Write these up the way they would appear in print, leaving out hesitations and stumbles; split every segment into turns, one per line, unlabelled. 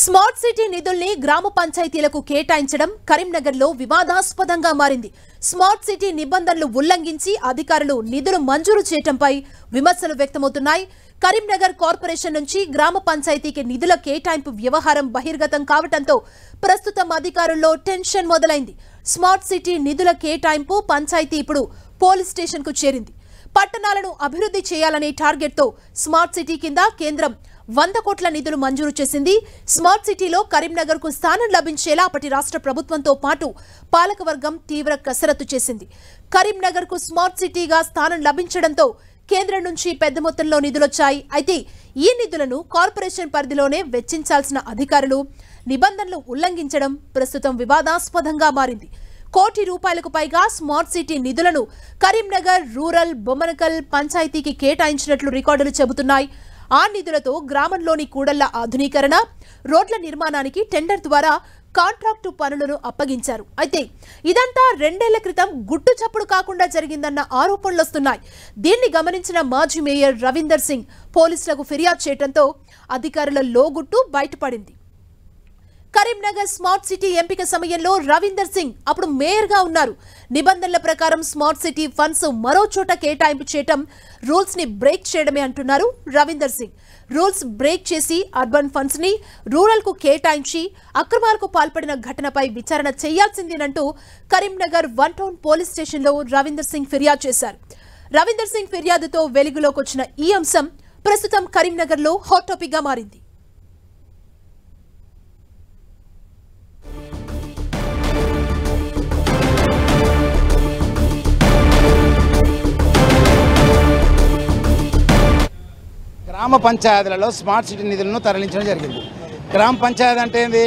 Smart city నిధుల్ని గ్రామ పంచాయతీలకు కేటాయించడం కరీంనగర్లో వివాదాస్పదంగా మారింది. స్మార్ట్ సిటీ నిబంధనలు ఉల్లంఘించి అధికారులు నిధులు మంజూరు చేయడంపై విమర్శలు వ్యక్తమవుతున్నాయి. కరీంనగర్ కార్పొరేషన్ నుంచి గ్రామ పంచాయతీకి నిధుల కేటాయింపు వ్యవహారం బహిర్గతం కావడంతో ప్రస్తుతం అధికారుల్లో టెన్షన్ మొదలైంది. స్మార్ట్ సిటీ నిధుల కేటాయింపు పంచాయతీ ఇప్పుడు పోలీస్ స్టేషన్కు చేరింది. పట్టణాలను అభివృద్ధి చేయాలనే టార్గెట్తో స్మార్ట్ సిటీ కింద కేంద్రం 100 కోట్ల నిధులు మంజూరు చేసింది. స్మార్ట్ సిటీలో కరీంనగర్ కు స్థానం లభించేలా అప్పటి రాష్ట్ర ప్రభుత్వంతో పాటు పాలకవర్గం తీవ్ర కసరత్తు చేసింది. కరీంనగర్ కు స్మార్ట్ సిటీగా స్థానం లభించడంతో కేంద్రం నుంచి పెద్ద మొత్తంలో నిధులొచ్చాయి. అయితే ఈ నిధులను కార్పొరేషన్ పరిధిలోనే వెచ్చించాల్సిన అధికారులు నిబంధనలు ఉల్లంఘించడం ప్రస్తుతం వివాదాస్పదంగా మారింది. కోటి రూపాయలకు పైగా స్మార్ట్ సిటీ నిధులను కరీంనగర్ రూరల్ బొమ్మనకల్ పంచాయతీకి కేటాయించినట్లు రికార్డులు చెబుతున్నాయి. ఆ నిధులతో గ్రామంలోని కూడళ్ల ఆధునీకరణ, రోడ్ల నిర్మాణానికి టెండర్ ద్వారా కాంట్రాక్టు పనులను అప్పగించారు. అయితే ఇదంతా 2 ఏళ్ల క్రితం గుట్టు చప్పుడు కాకుండా జరిగిందన్న ఆరోపణలొస్తున్నాయి. దీన్ని గమనించిన మాజీ మేయర్ రవీందర్ సింగ్ పోలీసులకు ఫిర్యాదు చేయడంతో అధికారుల లోగుట్టు బయటపడింది. కరీంనగర్ స్మార్ట్ సిటీ ఎంపిక సమయంలో రవీందర్ సింగ్ అప్పుడు మేయర్ గా ఉన్నారు. నిబంధనల ప్రకారం స్మార్ట్ సిటీ ఫండ్స్ మరో చోట కేటాయింపు చేయడం రూల్స్ ని బ్రేక్ చేయడమే అంటున్నారు రవీందర్ సింగ్. రూల్స్ బ్రేక్ చేసి అర్బన్ ఫండ్స్ ని రూరల్ కు కేటాయించి అక్రమాలకు పాల్పడిన ఘటనపై విచారణ చేయాల్సిందేనంటూ కరీంనగర్ 1 టౌన్ పోలీస్ స్టేషన్ లో రవీందర్ సింగ్ ఫిర్యాదు చేశారు. రవీందర్ సింగ్ ఫిర్యాదుతో వెలుగులోకి వచ్చిన ఈ అంశం ప్రస్తుతం కరీంనగర్ లో హాట్ టాపిక్ గా మారింది.
గ్రామ పంచాయతీలలో స్మార్ట్ సిటీ నిధులను తరలించడం జరిగింది. గ్రామ పంచాయతీ అంటే ఏంది,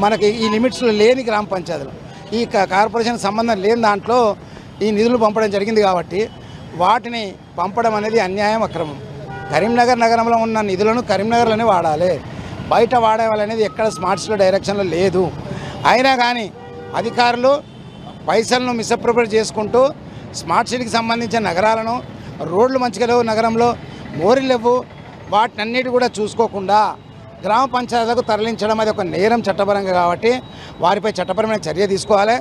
మనకి ఈ లిమిట్స్లో లేని గ్రామ పంచాయతీలు, ఈ కార్పొరేషన్ సంబంధం లేని దాంట్లో ఈ నిధులు పంపడం జరిగింది. కాబట్టి వాటిని పంపడం అనేది అన్యాయం, అక్రమం. కరీంనగర్ నగరంలో ఉన్న నిధులను కరీంనగర్లోనే వాడాలి, బయట వాడేవాళ్ళనేది ఎక్కడ స్మార్ట్ సిటీ డైరెక్షన్లో లేదు. అయినా కానీ అధికారులు పైసలను మిస్అప్రోప్రియేట్ చేసుకుంటూ స్మార్ట్ సిటీకి సంబంధించిన నగరాలను, రోడ్లు మంచిగా లేవు, నగరంలో మోరీలు లేవు, వాటినన్నిటి కూడా చూసుకోకుండా గ్రామ పంచాయతీలకు తరలించడం అది ఒక నేరం చట్టపరంగా. కాబట్టి వారిపై చట్టపరమైన చర్య తీసుకోవాలి.